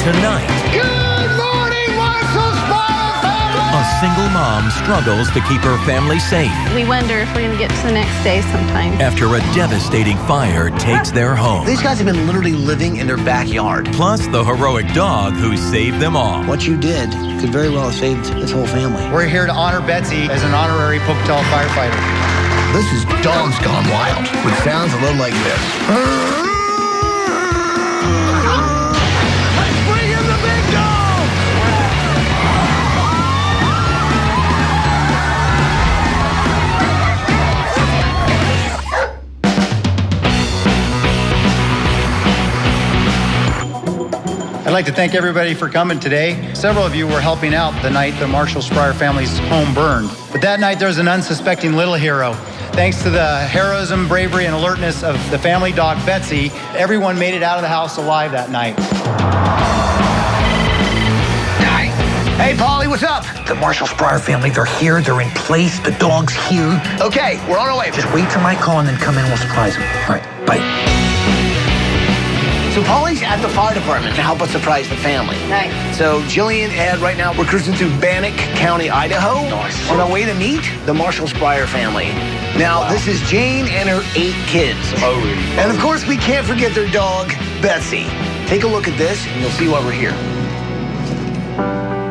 Tonight, Good morning, Marshall Spreier Family! a single mom struggles to keep her family safe We wonder if we're going to get to the next day sometime. after a devastating fire takes their home. These guys have been literally living in their backyard. Plus the heroic dog who saved them all. What you did could very well have saved this whole family. We're here to honor Betsy as an honorary Pocatello firefighter. This is Dogs Gone Wild, which sounds a little like this. Let's bring in the big dog! I'd like to thank everybody for coming today. Several of you were helping out the night the Marshall Spreier family's home burned. But that night there was an unsuspecting little hero. Thanks to the heroism, bravery, and alertness of the family dog, Betsy, everyone made it out of the house alive that night. Hey, Polly, what's up? The Marshall Spreier family, they're here, they're in place, the dog's here. Okay, we're on our way. Just wait for my call and then come in, we'll surprise them. All right, bye. So Polly's at the fire department to help us surprise the family. Nice. So Jillian, Ed, right now we're cruising through Bannock County, Idaho. Nice. On our way to meet the Marshall Spreier family. Now, This is Jane and her 8 kids. And of course, we can't forget their dog, Betsy. Take a look at this and you'll see why we're here.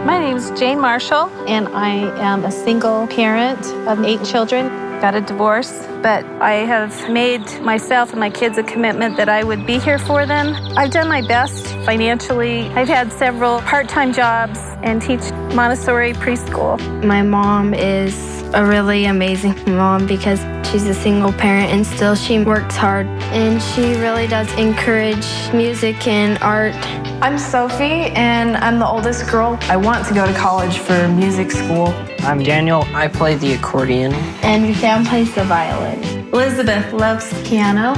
My name's Jane Marshall, and I am a single parent of 8 children. Got a divorce, but I have made myself and my kids a commitment that I would be here for them. I've done my best financially. I've had several part-time jobs and teach Montessori preschool. My mom is a really amazing mom because she's a single parent and still she works hard. And she really does encourage music and art. I'm Sophie, and I'm the oldest girl. I want to go to college for music school. I'm Daniel. I play the accordion. And Sam plays the violin. Elizabeth loves piano.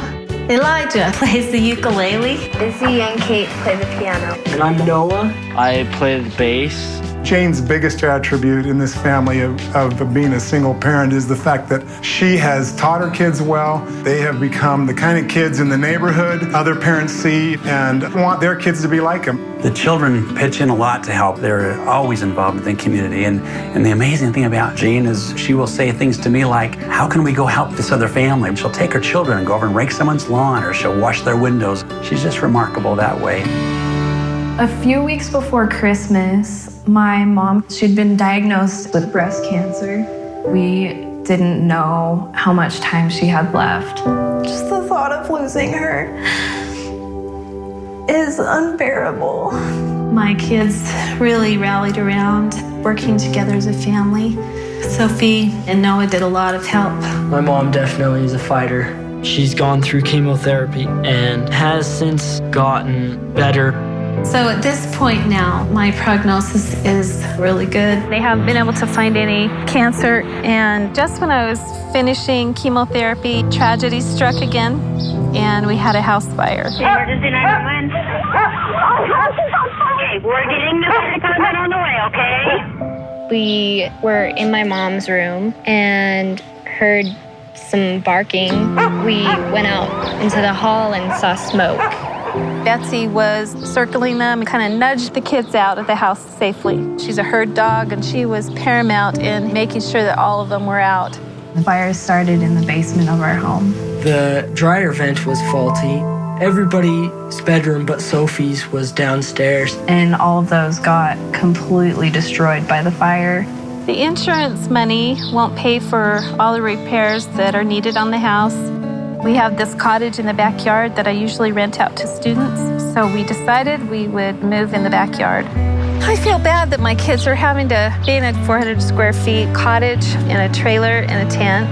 Elijah plays the ukulele. Izzy and Kate play the piano. And I'm Noah. I play the bass. Jane's biggest attribute in this family of being a single parent is the fact that she has taught her kids well. They have become the kind of kids in the neighborhood other parents see and want their kids to be like them. The children pitch in a lot to help. They're always involved in the community. And the amazing thing about Jane is she will say things to me like, how can we go help this other family? And she'll take her children and go over and rake someone's lawn, or she'll wash their windows. She's just remarkable that way. A few weeks before Christmas, my mom, she'd been diagnosed with breast cancer. We didn't know how much time she had left. Just the thought of losing her is unbearable. My kids really rallied around, working together as a family. Sophie and Noah did a lot of help. My mom definitely is a fighter. She's gone through chemotherapy and has since gotten better. So at this point now, my prognosis is really good. They haven't been able to find any cancer, and just when I was finishing chemotherapy, tragedy struck again, and we had a house fire. Emergency 911. Okay, we're getting the fire department on the way, okay? We were in my mom's room and heard some barking. We went out into the hall and saw smoke. Betsy was circling them and kind of nudged the kids out of the house safely. She's a herd dog, and she was paramount in making sure that all of them were out. The fire started in the basement of our home. The dryer vent was faulty. Everybody's bedroom but Sophie's was downstairs. And all of those got completely destroyed by the fire. The insurance money won't pay for all the repairs that are needed on the house. We have this cottage in the backyard that I usually rent out to students, so we decided we would move in the backyard. I feel bad that my kids are having to be in a 400 square feet cottage in a trailer and a tent.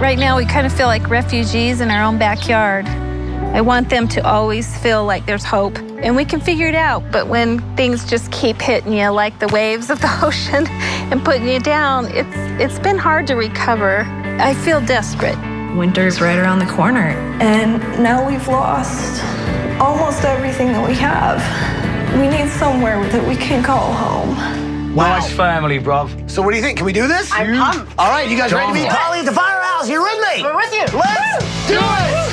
Right now, we kind of feel like refugees in our own backyard. I want them to always feel like there's hope, and we can figure it out, but when things just keep hitting you like the waves of the ocean and putting you down, it's been hard to recover. I feel desperate. Winter's right around the corner, and now we've lost almost everything that we have. We need somewhere that we can call home. Wow. Nice family, bruv. So what do you think? Can we do this? I'm pumped. All right, you guys ready to meet Polly at the firehouse? You with me? We're with you. Let's do it!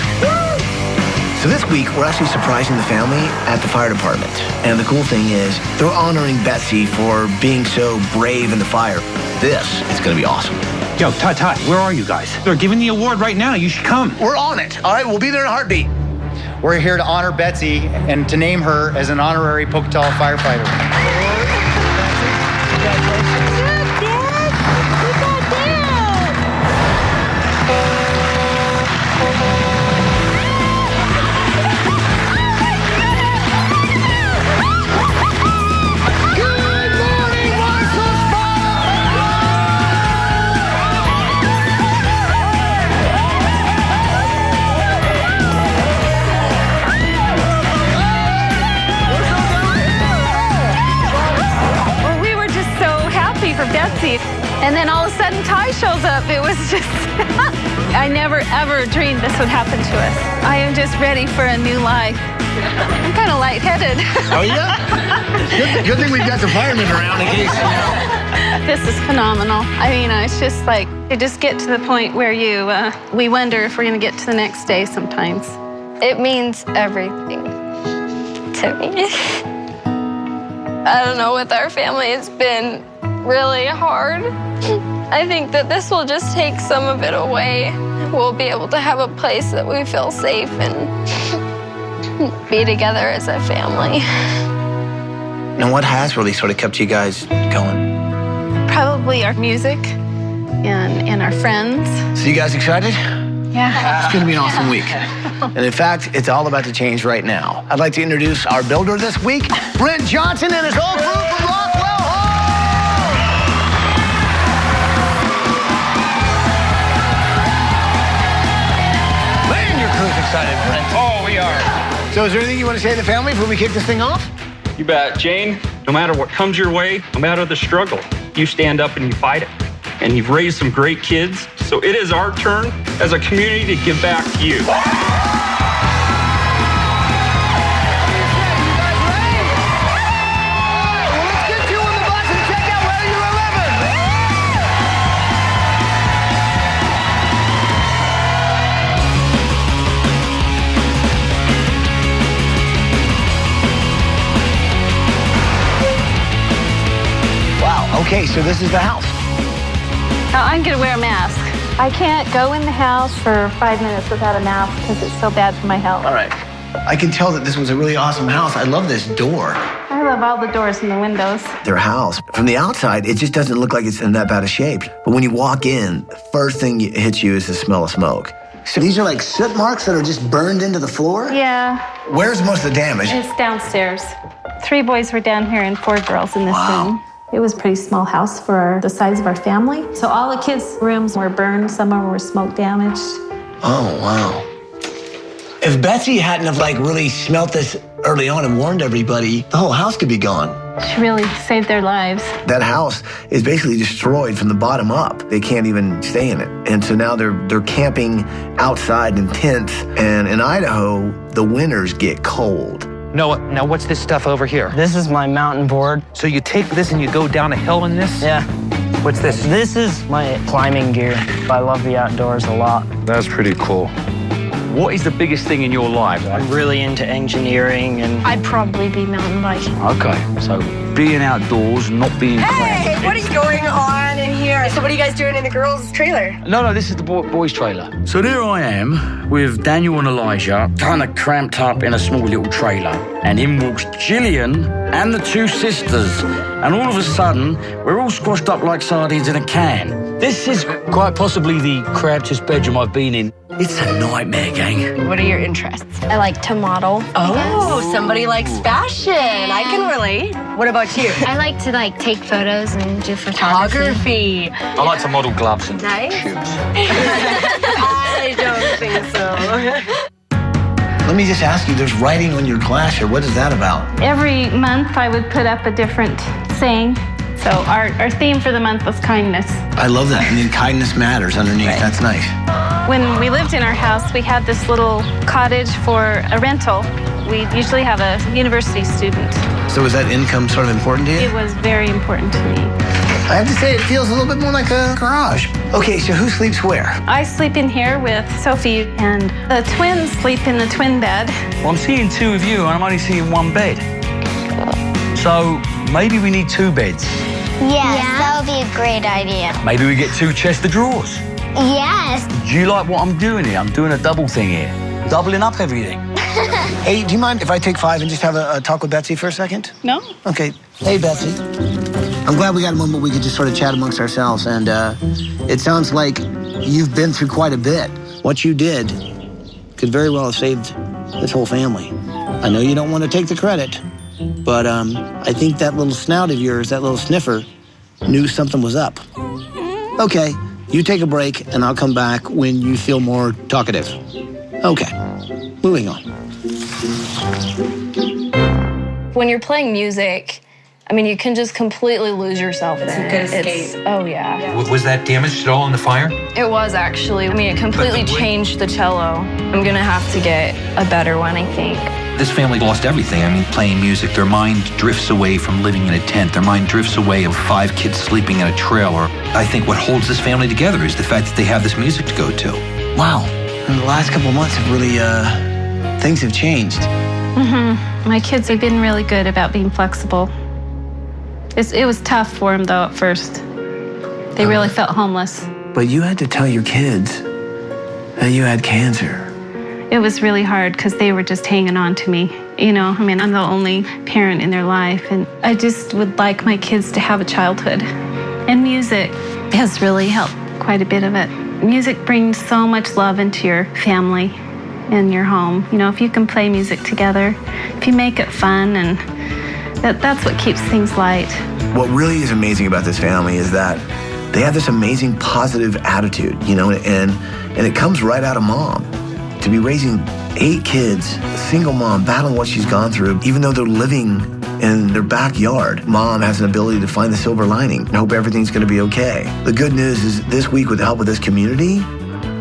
So this week, we're actually surprising the family at the fire department. And the cool thing is, they're honoring Betsy for being so brave in the fire. This is going to be awesome. Yo, Ty, where are you guys? They're giving the award right now. You should come. We're on it. All right, we'll be there in a heartbeat. We're here to honor Betsy and to name her as an honorary Pocatello firefighter. Betsy. And then all of a sudden Ty shows up. It was just, I never ever dreamed this would happen to us. I am just ready for a new life. I'm kind of lightheaded. Oh yeah? Good thing we've got the firemen around in case, you know. This is phenomenal. I mean, it's just like, you just get to the point where we wonder if we're going to get to the next day sometimes. It means everything to me. I don't know, with our family, it's been really hard. I think that this will just take some of it away. We'll be able to have a place that we feel safe and be together as a family. Now, what has really sort of kept you guys going? Probably our music and our friends. So you guys excited? Yeah. It's going to be an awesome week. And in fact, it's all about to change right now. I'd like to introduce our builder this week, Brent Johnson and his whole crew from Rockwell Home. Man, your crew's excited, Brent. Oh, we are. So is there anything you want to say to the family before we kick this thing off? You bet. Jane, no matter what comes your way, no matter the struggle, you stand up and you fight it. And you've raised some great kids, so it is our turn as a community to give back to you. Okay, so this is the house. Now, I'm going to wear a mask. I can't go in the house for 5 minutes without a mask because it's so bad for my health. All right. I can tell that this was a really awesome house. I love this door. I love all the doors and the windows. Their house, from the outside, it just doesn't look like it's in that bad a shape. But when you walk in, the first thing that hits you is the smell of smoke. So these are like soot marks that are just burned into the floor? Yeah. Where's most of the damage? It's downstairs. 3 boys were down here and 4 girls in this room. It was a pretty small house for the size of our family. So all the kids' rooms were burned. Some of them were smoke damaged. Oh, wow. If Betsy hadn't have really smelt this early on and warned everybody, the whole house could be gone. She really saved their lives. That house is basically destroyed from the bottom up. They can't even stay in it. And so now they're camping outside in tents. And in Idaho, the winters get cold. Noah, now what's this stuff over here? This is my mountain board. So you take this and you go down a hill in this? Yeah. What's this? This is my climbing gear. I love the outdoors a lot. That's pretty cool. What is the biggest thing in your life? I'm really into engineering and I'd probably be mountain biking. Okay, so being outdoors, not being Hey, what is going on in here? So what are you guys doing in the girls' trailer? No, this is the boys' trailer. So there I am with Daniel and Elijah, kind of cramped up in a small little trailer. And in walks Jillian and the 2 sisters. And all of a sudden, we're all squashed up like sardines in a can. This is quite possibly the crappiest bedroom I've been in. It's a nightmare, gang. What are your interests? I like to model. Oh, somebody likes fashion. I can relate. What about you? I like to take photos and do photography. I like to model gloves and Nice. shoes. I don't think so. Let me just ask you, there's writing on your glass here. What is that about? Every month I would put up a different saying. So our theme for the month was kindness. I love that. And then kindness matters underneath. Right. That's nice. When we lived in our house, we had this little cottage for a rental. We usually have a university student. So was that income sort of important to you? It was very important to me. I have to say, it feels a little bit more like a garage. Okay, so who sleeps where? I sleep in here with Sophie, and the twins sleep in the twin bed. Well, I'm seeing two of you, and I'm only seeing one bed. So maybe we need two beds. Yes, that would be a great idea. Maybe we get two chests of drawers. Yes. Do you like what I'm doing here? I'm doing a double thing here. Doubling up everything. Hey, do you mind if I take 5 and just have a talk with Betsy for a second? No? Okay. Hey, Betsy. I'm glad we got a moment we could just sort of chat amongst ourselves, and it sounds like you've been through quite a bit. What you did could very well have saved this whole family. I know you don't want to take the credit, but I think that little snout of yours, that little sniffer, knew something was up. Okay, you take a break, and I'll come back when you feel more talkative. Okay, moving on. When you're playing music, I mean, you can just completely lose yourself in it. It's a good escape. Oh, yeah. Was that damaged at all in the fire? It was, actually. I mean, it completely changed the cello. I'm going to have to get a better one, I think. This family lost everything. I mean, playing music. Their mind drifts away from living in a tent. Their mind drifts away of 5 kids sleeping in a trailer. I think what holds this family together is the fact that they have this music to go to. Wow. In the last couple of months have really, things have changed. My kids have been really good about being flexible. It was tough for them, though, at first. They really felt homeless. But you had to tell your kids that you had cancer. It was really hard because they were just hanging on to me. You know, I mean, I'm the only parent in their life, and I just would like my kids to have a childhood. And music has really helped quite a bit of it. Music brings so much love into your family and your home. You know, if you can play music together, if you make it fun, and that's what keeps things light. What really is amazing about this family is that they have this amazing positive attitude, you know, and it comes right out of mom. To be raising 8 kids, a single mom, battling what she's gone through, even though they're living in their backyard, mom has an ability to find the silver lining and hope everything's gonna be okay. The good news is this week, with the help of this community,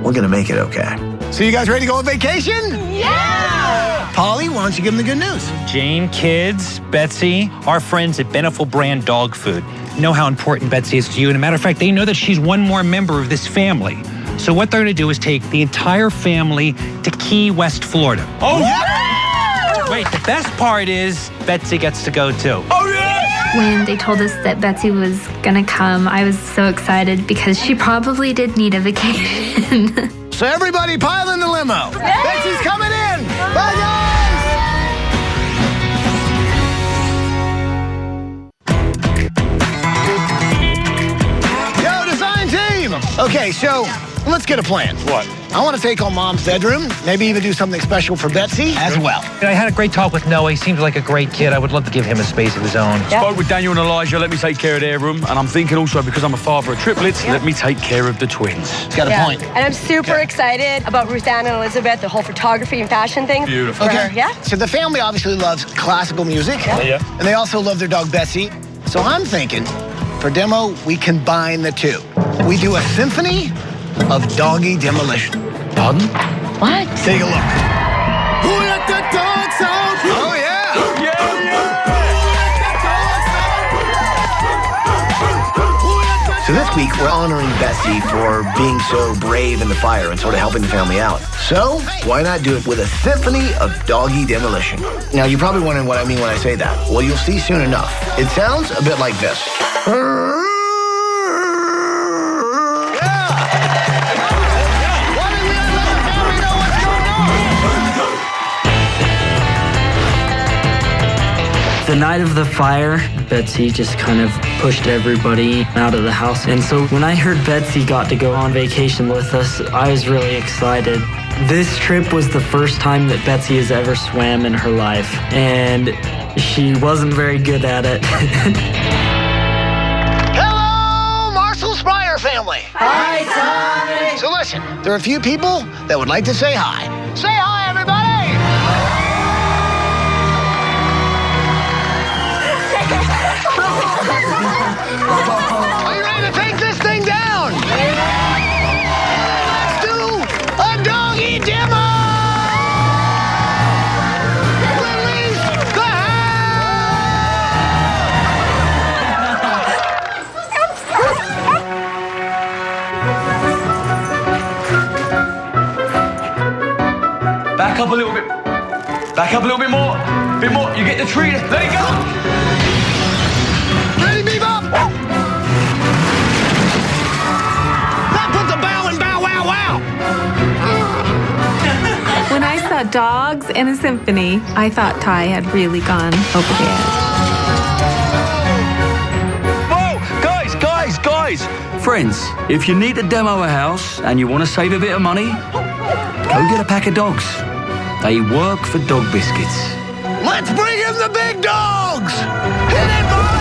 we're gonna make it okay. So you guys ready to go on vacation? Yeah! Polly, why don't you give them the good news? Jane, kids, Betsy, our friends at Beneful Brand Dog Food know how important Betsy is to you. And a matter of fact, they know that she's one more member of this family. So what they're going to do is take the entire family to Key West, Florida. Oh, yeah! Wait, the best part is Betsy gets to go too. Oh, yeah! When they told us that Betsy was gonna come, I was so excited because she probably did need a vacation. So everybody pile in the limo. Yeah. Betsy's coming in. Bye, guys! Yo, design team! Okay, so let's get a plan. What? I want to take on Mom's bedroom, maybe even do something special for Betsy as well. I had a great talk with Noah. He seems like a great kid. I would love to give him a space of his own. Spoke with Daniel and Elijah, let me take care of their room. And I'm thinking also, because I'm a father of triplets, let me take care of the twins. He's got a point. And I'm super excited about Ruth Ann and Elizabeth, the whole photography and fashion thing. Beautiful. Okay. Yeah? So the family obviously loves classical music. Yeah. And they also love their dog, Betsy. So I'm thinking, for demo, we combine the two. We do a symphony of doggy demolition. Pardon? What? Take a look. Who let the dogs out? Oh, yeah. So this week, we're honoring Betsy for being so brave in the fire and sort of helping the family out. So why not do it with a symphony of doggy demolition? Now, you're probably wondering what I mean when I say that. Well, you'll see soon enough. It sounds a bit like this. The night of the fire, Betsy just kind of pushed everybody out of the house. And so when I heard Betsy got to go on vacation with us, I was really excited. This trip was the first time that Betsy has ever swam in her life, and she wasn't very good at it. Hello, Marshall Spreier Family. Hi, Tommy. So listen, there are a few people that would like to say hi. Say hi, everybody. Are you ready to take this thing down? Let's do a doggy demo! Release the hound! a little bit. Back up a little bit more. Bit more. You get the tree. Let it go. Ready, bebop? That put the bow in bow wow wow. When I saw dogs in a symphony, I thought Ty had really gone over the edge. Guys! Friends, if you need to demo a house and you want to save a bit of money, go get a pack of dogs. They work for dog biscuits. Let's bring in the big dogs! Hit it, boy!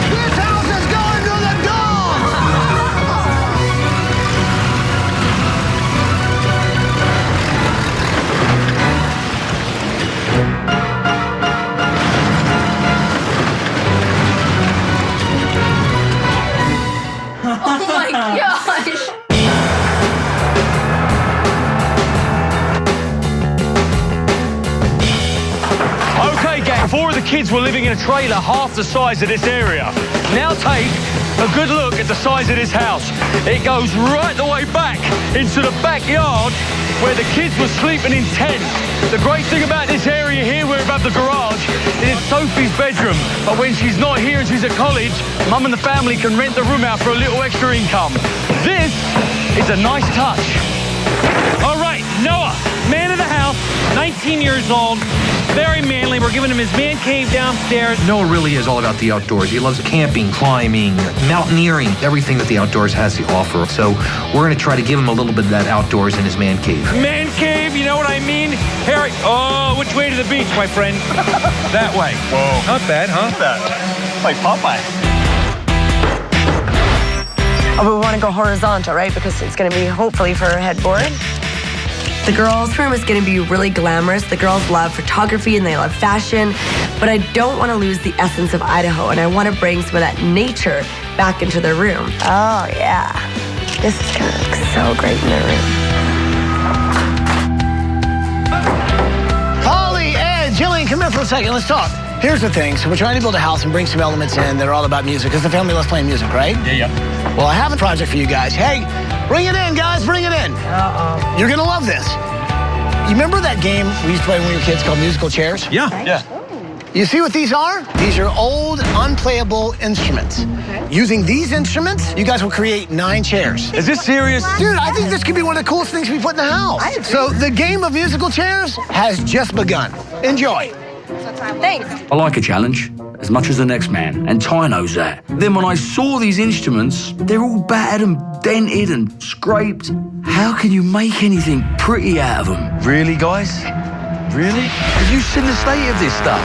This house is going to the dogs! Oh my gosh! Okay, gang, 4 of the kids were living in a trailer half the size of this area. Now take a good look at the size of this house. It goes right the way back into the backyard where the kids were sleeping in tents. The great thing about this area here, we're above the garage, is Sophie's bedroom. But when she's not here and she's at college, Mum and the family can rent the room out for a little extra income. This is a nice touch. All right, Noah, man of the house, 19 years old, very manly. We're giving him his man cave downstairs. Noah really is all about the outdoors. He loves camping, climbing, mountaineering, everything that the outdoors has to offer. So we're going to try to give him a little bit of that outdoors in his man cave. Man cave, you know what I mean? Harry, oh, which way to the beach, my friend? That way. Whoa. Not bad, huh? Not bad. Like Popeye. Oh, we want to go horizontal, right? Because it's going to be hopefully for a headboard. The girls' room is going to be really glamorous. The girls love photography and they love fashion, but I don't want to lose the essence of Idaho, and I want to bring some of that nature back into their room. Oh, yeah. This is going to look so great in their room. Holly, Ed, Jillian, come in for a second. Let's talk. Here's the thing. So we're trying to build a house and bring some elements in that are all about music, because the family loves playing music, right? Yeah. Well, I have a project for you guys. Hey, bring it in, guys. Bring it in. Uh-oh. You're going to love this. You remember that game we used to play when we were kids called musical chairs? Yeah. You see what these are? These are old, unplayable instruments. Okay. Using these instruments, you guys will create 9 chairs. Is this serious? Dude, I think this could be one of the coolest things we put in the house. I agree. So the game of musical chairs has just begun. Enjoy. Thanks. I like a challenge as much as the next man, and Ty knows that. Then when I saw these instruments, they're all battered and dented and scraped. How can you make anything pretty out of them? Really, guys? Really? Have you seen the state of this stuff?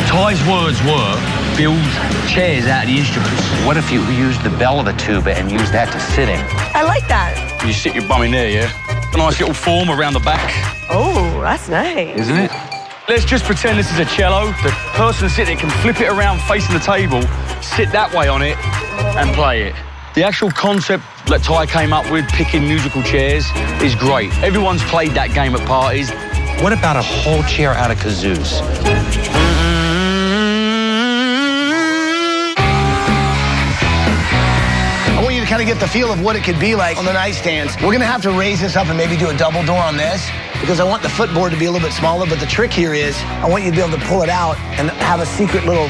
Ty's words were, build chairs out of the instruments. What if you used the bell of the tuba and used that to sit in? I like that. You sit your bum in there, yeah? A nice little form around the back. Oh, that's nice. Isn't it? Let's just pretend this is a cello. The person sitting there can flip it around facing the table, sit that way on it, and play it. The actual concept that Ty came up with, picking musical chairs, is great. Everyone's played that game at parties. What about a whole chair out of kazoos? I want you to kind of get the feel of what it could be like on the nightstands. We're going to have to raise this up and maybe do a double door on this, because I want the footboard to be a little bit smaller. But the trick here is I want you to be able to pull it out and have a secret little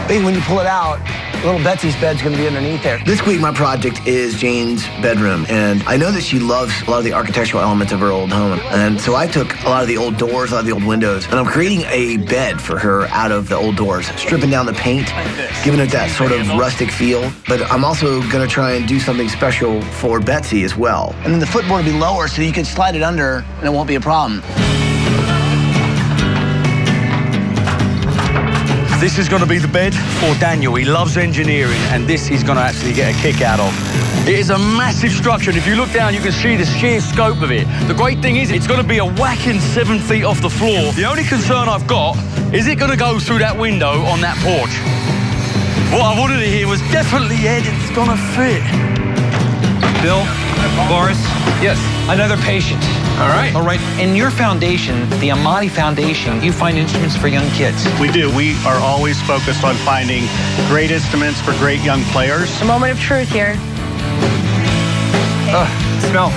thing when you pull it out. Little Betsy's bed's gonna be underneath there. This week, my project is Jane's bedroom, and I know that she loves a lot of the architectural elements of her old home. And so I took a lot of the old doors, a lot of the old windows, and I'm creating a bed for her out of the old doors, stripping down the paint, giving it that sort of rustic feel. But I'm also gonna try and do something special for Betsy as well. And then the footboard will be lower, so you can slide it under, and it won't be a problem. This is going to be the bed for Daniel. He loves engineering, and this he's going to actually get a kick out of. It is a massive structure, and if you look down, you can see the sheer scope of it. The great thing is, it's going to be a whacking 7 feet off the floor. The only concern I've got is it going to go through that window on that porch. What I wanted to hear was definitely, Ed, it's going to fit. Bill, Boris. Yes. Another patient. All right. In your foundation, the Amati Foundation, you find instruments for young kids. We do. We are always focused on finding great instruments for great young players. A moment of truth here. Smell.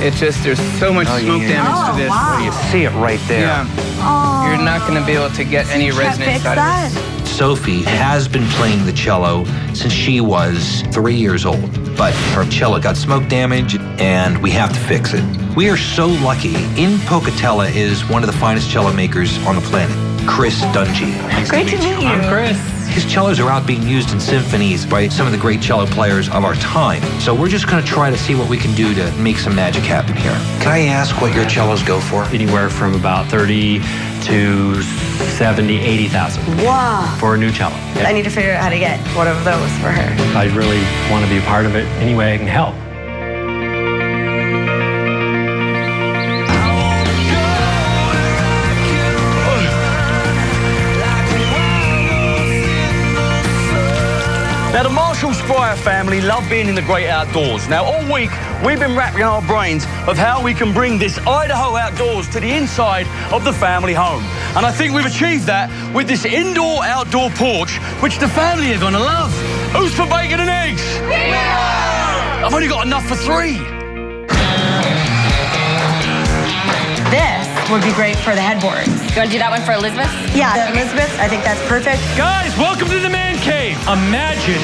It's just, there's so much smoke damage to this. Wow. You see it right there. Yeah. You're not going to be able to get any resonance out of it. Sophie has been playing the cello since she was 3 years old, but her cello got smoke damage and we have to fix it. We are so lucky. In Pocatello is one of the finest cello makers on the planet, Chris Dungy. Great to meet you. I'm Chris. His cellos are out being used in symphonies by some of the great cello players of our time. So we're just going to try to see what we can do to make some magic happen here. Can I ask what your cellos go for? Anywhere from about 30 to 70, 80,000. Wow. For a new cello. I need to figure out how to get one of those for her. I really want to be a part of it any way I can help. Now, the Marshall Spreier family love being in the great outdoors. Now, all week, we've been racking our brains of how we can bring this Idaho outdoors to the inside of the family home. And I think we've achieved that with this indoor-outdoor porch, which the family are gonna love. Who's for bacon and eggs? Yeah! I've only got enough for 3. This would be great for the headboards. You want to do that one for Elizabeth? Yeah, Elizabeth, I think that's perfect. Guys, welcome to the man cave. Imagine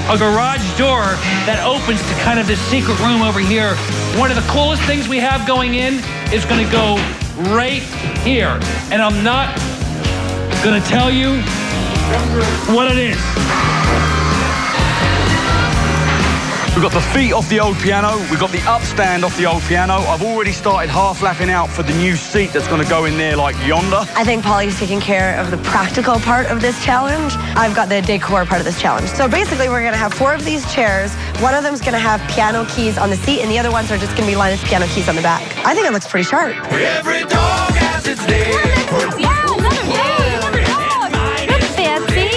a garage door that opens to kind of this secret room over here. One of the coolest things we have going in is going to go right here. And I'm not going to tell you what it is. We've got the feet off the old piano. We've got the upstand off the old piano. I've already started half lapping out for the new seat that's going to go in there like yonder. I think Polly's taking care of the practical part of this challenge. I've got the decor part of this challenge. So basically, we're going to have 4 of these chairs. One of them's going to have piano keys on the seat, and the other ones are just going to be lined with piano keys on the back. I think it looks pretty sharp. Every dog has its day. Wow, another dog. That's fancy.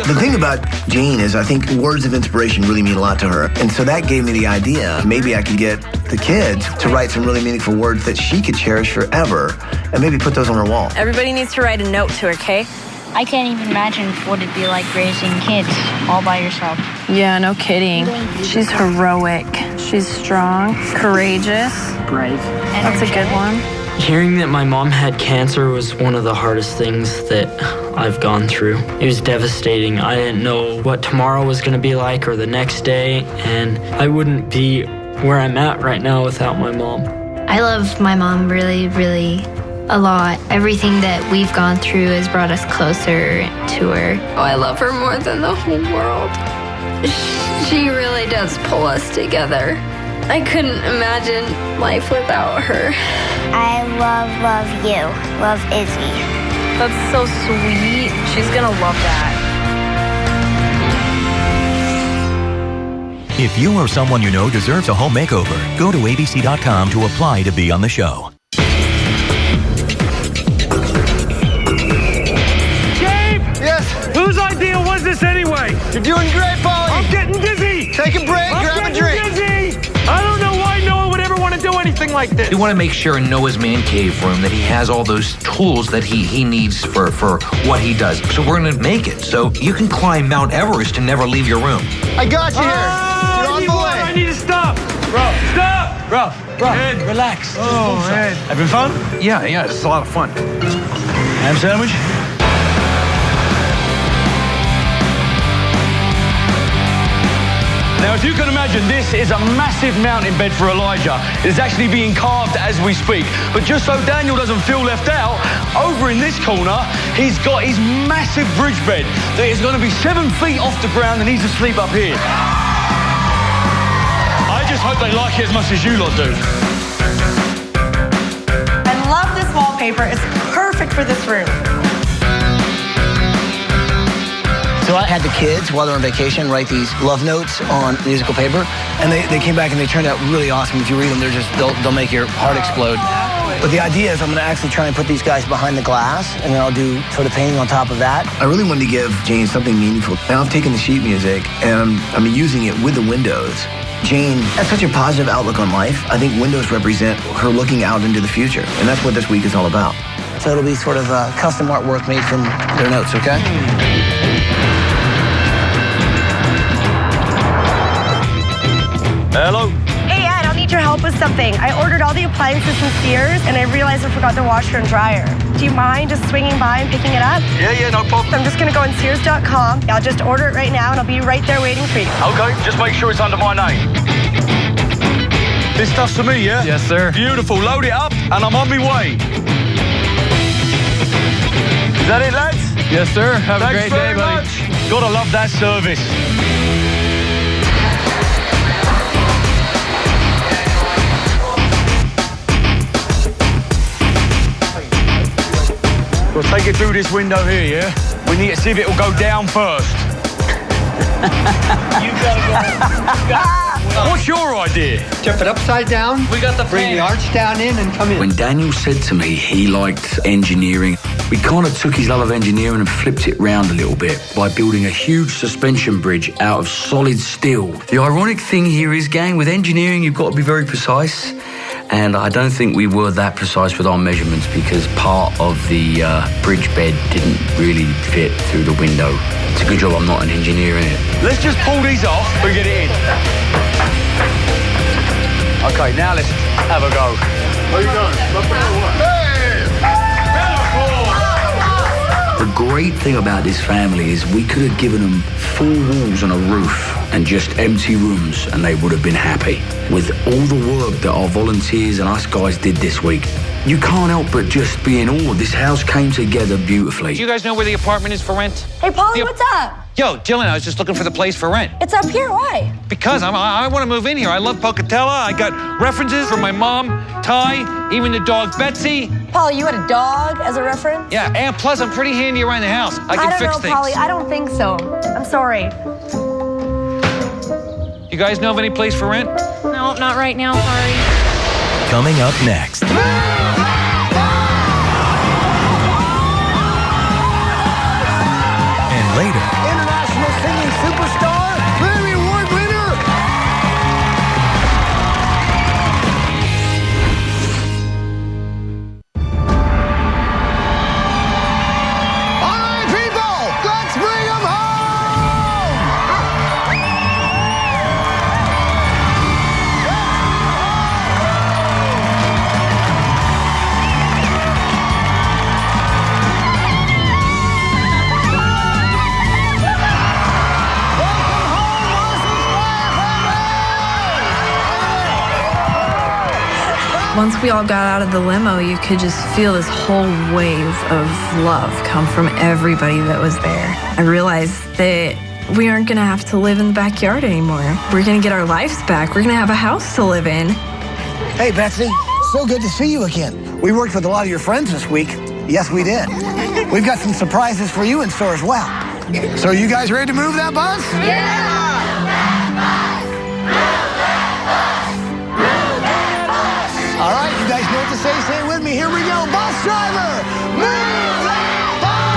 The thing about Jane is I think words of inspiration really mean a lot to her. And so that gave me the idea, maybe I could get the kids to write some really meaningful words that she could cherish forever and maybe put those on her wall. Everybody needs to write a note to her, okay? I can't even imagine what it'd be like raising kids all by yourself. Yeah, no kidding. She's heroic. She's strong, courageous, brave. That's a good one. Hearing that my mom had cancer was one of the hardest things that I've gone through. It was devastating. I didn't know what tomorrow was going to be like or the next day, and I wouldn't be where I'm at right now without my mom. I love my mom really, really a lot. Everything that we've gone through has brought us closer to her. Oh, I love her more than the whole world. She really does pull us together. I couldn't imagine life without her. I love you. Love Izzy. That's so sweet. She's gonna love that. If you or someone you know deserves a home makeover, go to abc.com to apply to be on the show. Gabe! Yes? Whose idea was this anyway? You're doing great, Polly. I'm getting dizzy! Take a break, grab a drink. Dizzy! I don't know why Noah would ever want to do anything like this. We want to make sure in Noah's man cave room that he has all those tools that he needs for what he does. So we're going to make it so you can climb Mount Everest and never leave your room. I got you here. You're on the way. I need to stop. Bro, stop! Bro, Ed, relax. Oh, Ed. Have been fun? Yeah, it's a lot of fun. Ham sandwich? Now, if you can imagine, this is a massive mountain bed for Elijah. It's actually being carved as we speak. But just so Daniel doesn't feel left out, over in this corner, he's got his massive bridge bed that is going to be 7 feet off the ground and he's asleep up here. I just hope they like it as much as you lot do. I love this wallpaper. It's perfect for this room. So I had the kids, while they're on vacation, write these love notes on musical paper, and they came back and they turned out really awesome. If you read them, they'll make your heart explode. But the idea is I'm going to actually try and put these guys behind the glass, and then I'll do sort of painting on top of that. I really wanted to give Jane something meaningful. Now I've taken the sheet music, and I'm using it with the windows. Jane has such a positive outlook on life. I think windows represent her looking out into the future, and that's what this week is all about. So it'll be sort of custom artwork made from their notes, okay? Hello? Hey, Ed, I'll need your help with something. I ordered all the appliances from Sears, and I realized I forgot the washer and dryer. Do you mind just swinging by and picking it up? Yeah, no problem. I'm just going to go on Sears.com. I'll just order it right now, and I'll be right there waiting for you. Okay, just make sure it's under my name. This stuff's for me, yeah? Yes, sir. Beautiful. Load it up, and I'm on my way. Is that it, lads? Yes, sir. Have a great day, buddy. Much. Gotta love that service. We'll take it through this window here, yeah? We need to see if it'll go down first. You gotta go. What's your idea? Jump it upside down. We got the bring the arch down in and come in. When Daniel said to me he liked engineering, we kind of took his love of engineering and flipped it round a little bit by building a huge suspension bridge out of solid steel. The ironic thing here is, gang, with engineering, you've got to be very precise. And I don't think we were that precise with our measurements because part of the bridge bed didn't really fit through the window. It's a good job I'm not an engineer in it. Let's just pull these off and get it in. Okay, now let's have a go. Where are you going? The great thing about this family is we could have given them 4 walls and a roof and just empty rooms and they would have been happy. With all the work that our volunteers and us guys did this week, you can't help but just be in awe. This house came together beautifully. Do you guys know where the apartment is for rent? Hey, Polly, what's up? Yo, Dylan, I was just looking for the place for rent. It's up here. Why? Because I want to move in here. I love Pocatello. I got references from my mom, Ty, even the dog Betsy. Polly, you had a dog as a reference? Yeah, and plus I'm pretty handy around the house. I can fix things. Polly. I don't think so. I'm sorry. You guys know of any place for rent? No, not right now, sorry. Coming up next. And later. International singing superstar, Grammy Award winner. All right, people, let's bring them home. Once we all got out of the limo, you could just feel this whole wave of love come from everybody that was there. I realized that we aren't gonna have to live in the backyard anymore. We're gonna get our lives back. We're gonna have a house to live in. Hey, Betsy, so good to see you again. We worked with a lot of your friends this week. Yes, we did. We've got some surprises for you in store as well. So are you guys ready to move that bus? Yeah! All right, you guys know what to say. Say it with me. Here we go. Bus driver, move that bus!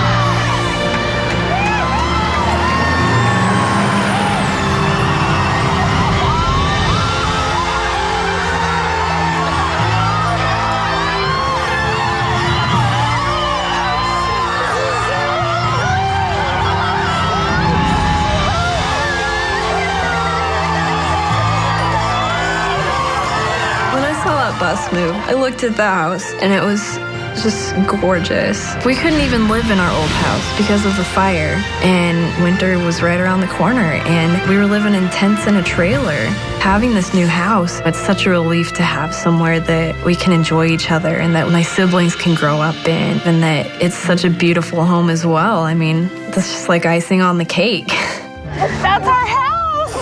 When I saw that bus move, I looked at the house and it was just gorgeous. We couldn't even live in our old house because of the fire, and winter was right around the corner, and we were living in tents in a trailer. Having this new house, it's such a relief to have somewhere that we can enjoy each other and that my siblings can grow up in, and that it's such a beautiful home as well. I mean, that's just like icing on the cake. That's our house!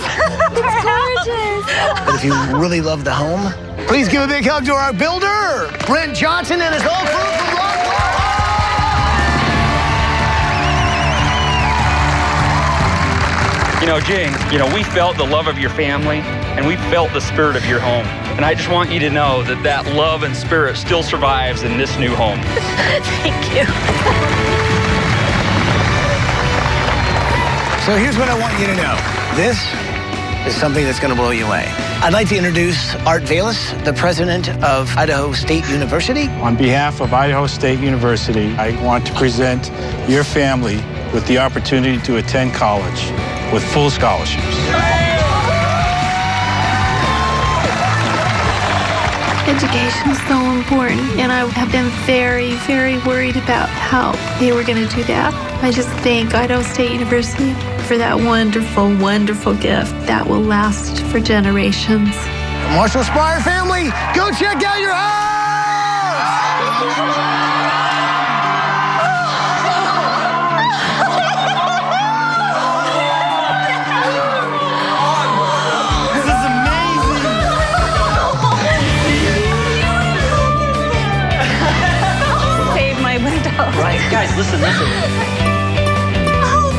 It's gorgeous! But if you really love the home, please give a big hug to our builder, Brent Johnson, and his whole crew from Rockport. You know, Jane, we felt the love of your family, and we felt the spirit of your home. And I just want you to know that that love and spirit still survives in this new home. Thank you. So here's what I want you to know. This is something that's going to blow you away. I'd like to introduce Art Vallis, the president of Idaho State University. On behalf of Idaho State University, I want to present your family with the opportunity to attend college with full scholarships. Education is so important, and I have been very, very worried about how they were going to do that. I just thank Idaho State University for that wonderful, wonderful gift that will last for generations. Marshall Spreier Family, go check out your house! Right, guys, listen. Oh,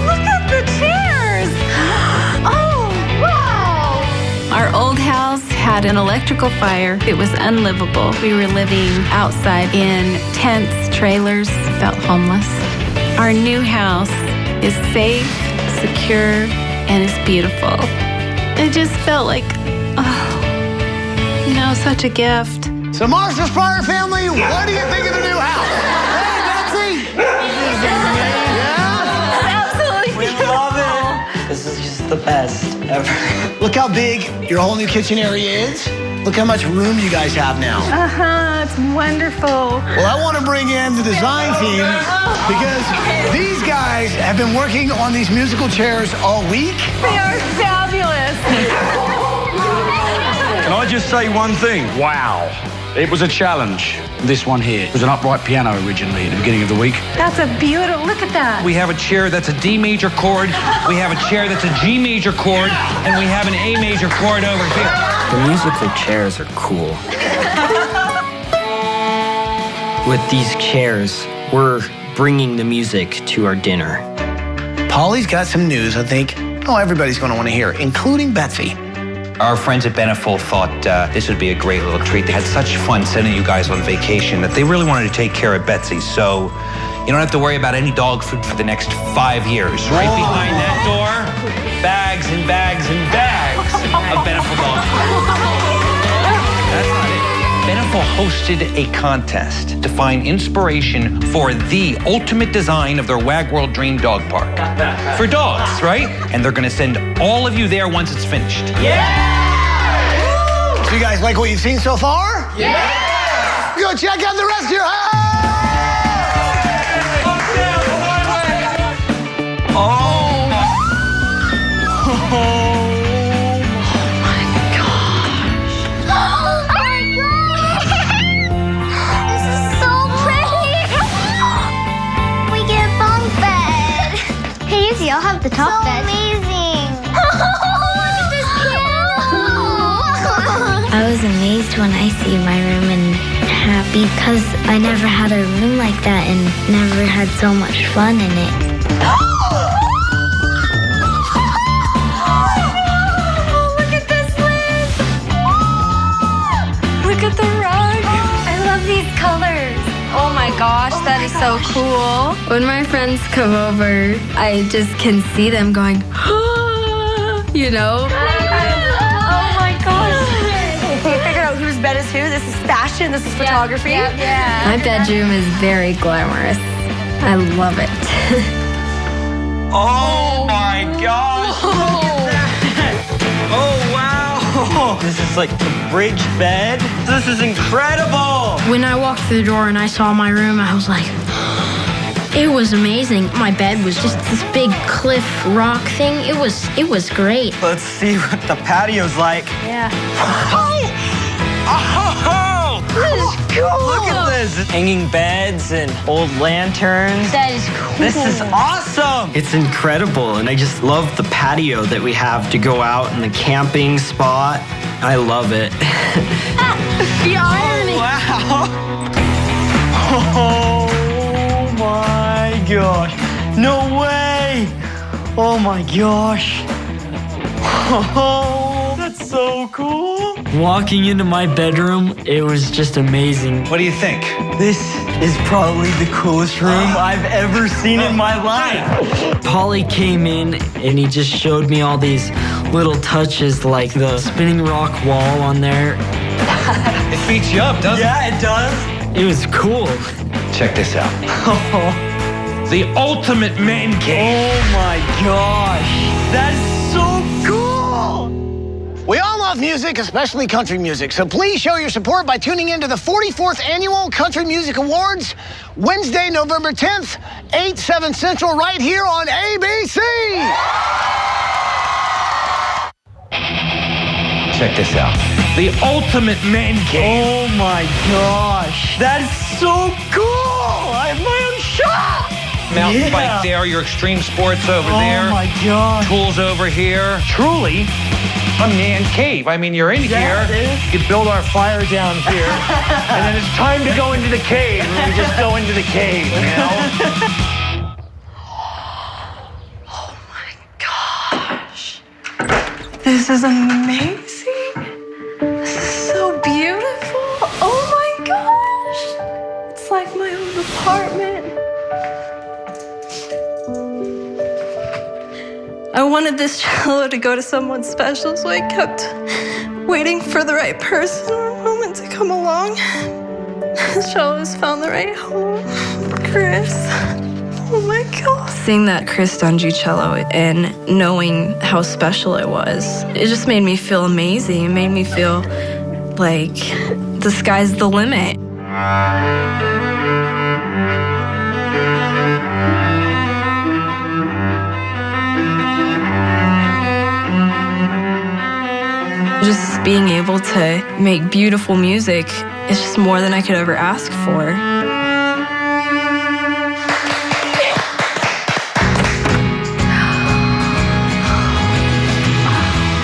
look at the chairs! Oh, wow! Our old house had an electrical fire. It was unlivable. We were living outside in tents, trailers, felt homeless. Our new house is safe, secure, and it's beautiful. It just felt like, such a gift. So Marshall Spreier Family, what do you think of the new house? Absolutely beautiful. We love it. This is just the best ever. Look how big your whole new kitchen area is. Look how much room you guys have now. It's wonderful. Well, I want to bring in the design team because these guys have been working on these musical chairs all week. They are fabulous. Can I just say one thing? Wow. It was a challenge. This one here was an upright piano originally at the beginning of the week. That's a beautiful, look at that. We have a chair that's a D major chord, we have a chair that's a G major chord, and we have an A major chord over here. The musical chairs are cool. With these chairs, we're bringing the music to our dinner. Polly's got some news I think everybody's going to want to hear, including Betsy. Our friends at Beneful thought this would be a great little treat. They had such fun sending you guys on vacation that they really wanted to take care of Betsy. So you don't have to worry about any dog food for the next 5 years. Right behind that door, bags and bags and bags of Beneful dog food. That's not it. Beneful hosted a contest to find inspiration for the ultimate design of their Wag World Dream Dog Park. For dogs, right? And they're gonna send all of you there once it's finished. Yeah! So you guys like what you've seen so far? Yeah! Go check out the rest of your house! I'll have the top bed. Amazing! Look at this piano! I was amazed when I see my room and happy because I never had a room like that and never had so much fun in it. Look at this, Liz! Look at the rug. I love these colors. Oh my gosh, that is so cool. When my friends come over, I just can see them going, you know? Oh my gosh. We figured out whose bed is who. This is fashion, this is photography. Yeah. My bedroom is very glamorous. I love it. Oh my gosh! Oh wow! This is like the bridge bed. This is incredible! When I walked through the door and I saw my room, I was like, it was amazing. My bed was just this big cliff rock thing. It was great. Let's see what the patio's like. Yeah. Oh! This is cool. Look at this. Hanging beds and old lanterns. That is cool. This is awesome. It's incredible. And I just love the patio that we have to go out in the camping spot. I love it. The irony. Wow. Oh my gosh. No way. Oh my gosh. Oh, that's so cool. Walking into my bedroom, it was just amazing. What do you think? This is probably the coolest room I've ever seen in my life. Polly came in and he just showed me all these little touches, like the spinning rock wall on there. It beats you up, doesn't it? Yeah, it does. It was cool. Check this out. The ultimate man cave. Oh my gosh. That's so cool. We all love music, especially country music, so please show your support by tuning into the 44th Annual Country Music Awards, Wednesday, November 10th, 8, 7 Central, right here on ABC. Check this out. The ultimate man cave. Oh my gosh. That's so cool. I have my own shop. Mountain bike there, your extreme sports over there. Oh my gosh. Tools over here. Truly a man cave. I mean, you're in here. You build our fire down here, and then it's time to go into the cave, and we just go into the cave, you know? Oh my gosh. This is amazing. This is so beautiful. Oh my gosh. It's like my own apartment. I wanted this cello to go to someone special, so I kept waiting for the right person or moment to come along. This cello has found the right home. Chris. Oh my God. Seeing that Chris Dungy cello and knowing how special it was, it just made me feel amazing. It made me feel like the sky's the limit. Just being able to make beautiful music is just more than I could ever ask for.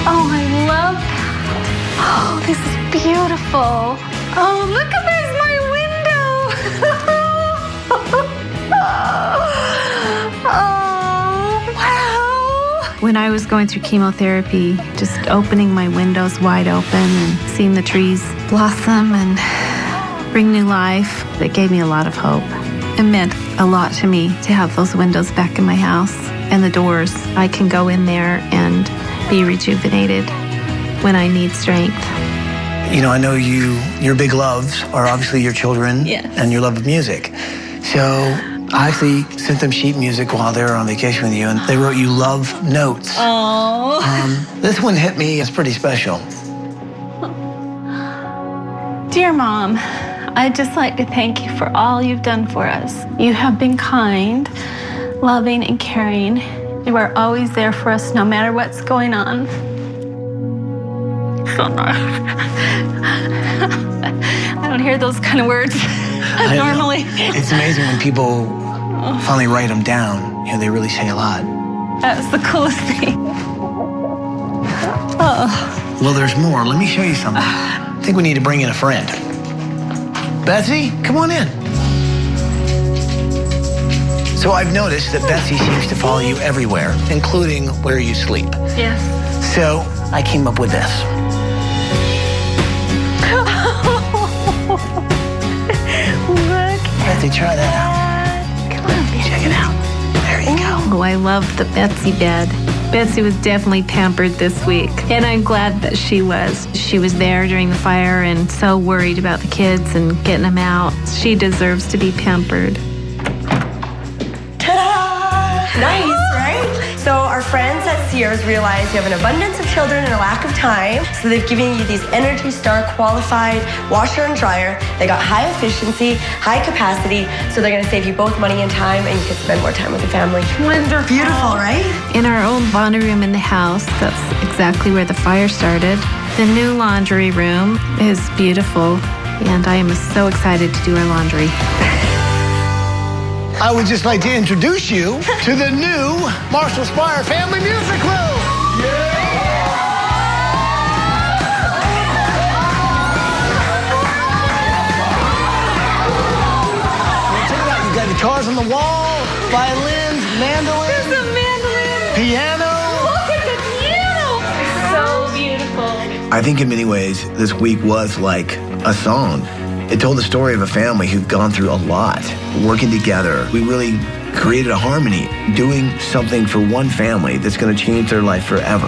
Oh, I love that. Oh, this is beautiful. Oh, look at there's my window. Oh, wow. When I was going through chemotherapy, just opening my windows wide open and seeing the trees blossom and bring new life, it gave me a lot of hope. It meant a lot to me to have those windows back in my house and the doors. I can go in there and be rejuvenated when I need strength. You know, I know your big loves are obviously your children and your love of music. So I actually sent them sheet music while they were on vacation with you, and they wrote you love notes. Oh. This one hit me. It's pretty special. Dear Mom, I'd just like to thank you for all you've done for us. You have been kind, loving, and caring. You are always there for us no matter what's going on. So nice. I don't hear those kind of words normally. It's amazing when people finally write them down. You know, they really say a lot. That's the coolest thing. Oh. Well, there's more. Let me show you something. I think we need to bring in a friend. Betsy, come on in. So I've noticed that Betsy seems to follow you everywhere, including where you sleep. Yes. So I came up with this. Look. Betsy, try that out. Come on, check it out. There you go. Oh, I love the Betsy bed. Betsy was definitely pampered this week, and I'm glad that she was. She was there during the fire and so worried about the kids and getting them out. She deserves to be pampered. Ta-da! Nice, right? So our friends at Sears realize you have an abundance of children and a lack of time, so they've given you these Energy Star qualified washer and dryer. They got high efficiency, high capacity, so they're gonna save you both money and time, and you can spend more time with your family. Wonderful. Beautiful, right? In our own laundry room in the house, that's exactly where the fire started. The new laundry room is beautiful, and I am so excited to do our laundry. I would just like to introduce you to the new Marshall Spreier Family Music Room. Check it out. You've got guitars on the wall, violins, mandolins. There's a mandolin. Piano. Look at the piano. It's so beautiful. I think in many ways, this week was like a song. It told the story of a family who've gone through a lot, working together. We really created a harmony, doing something for one family that's going to change their life forever.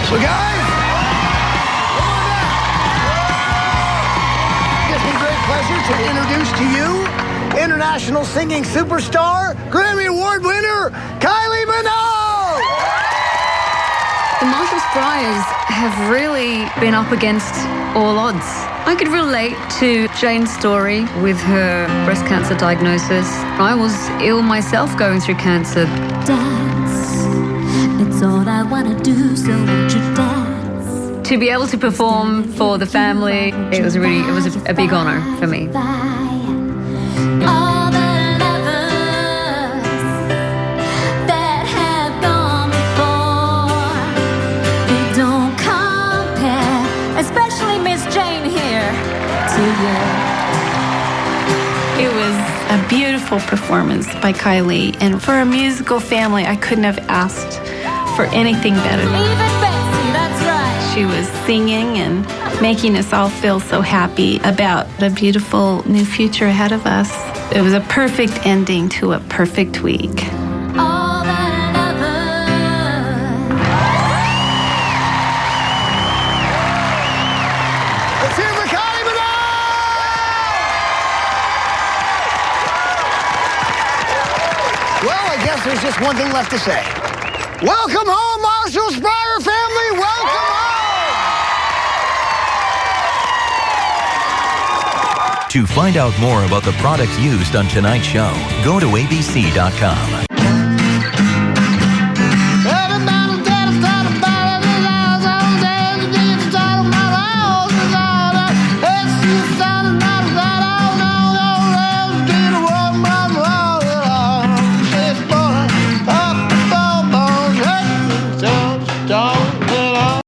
So guys, it's a great pleasure to introduce to you international singing superstar, Grammy Award winner, Kylie Minogue! The Marshall Spreiers have really been up against all odds. I could relate to Jane's story with her breast cancer diagnosis. I was ill myself going through cancer. Dance, it's all I want to do, so won't you dance? To be able to perform for the family, it was a big honor for me. All the lovers that have gone before, they don't compare, especially Miss Jane here to you. It was a beautiful performance by Kylie, and for a musical family, I couldn't have asked for anything better. Leave it, Betsy, that's right. She was singing and making us all feel so happy about the beautiful new future ahead of us. It was a perfect ending to a perfect week. All the lovers. Let's hear for Kylie Minogue! Well, I guess there's just one thing left to say. Welcome home, Marshall Spreier family! Welcome home! To find out more about the products used on tonight's show, go to abc.com.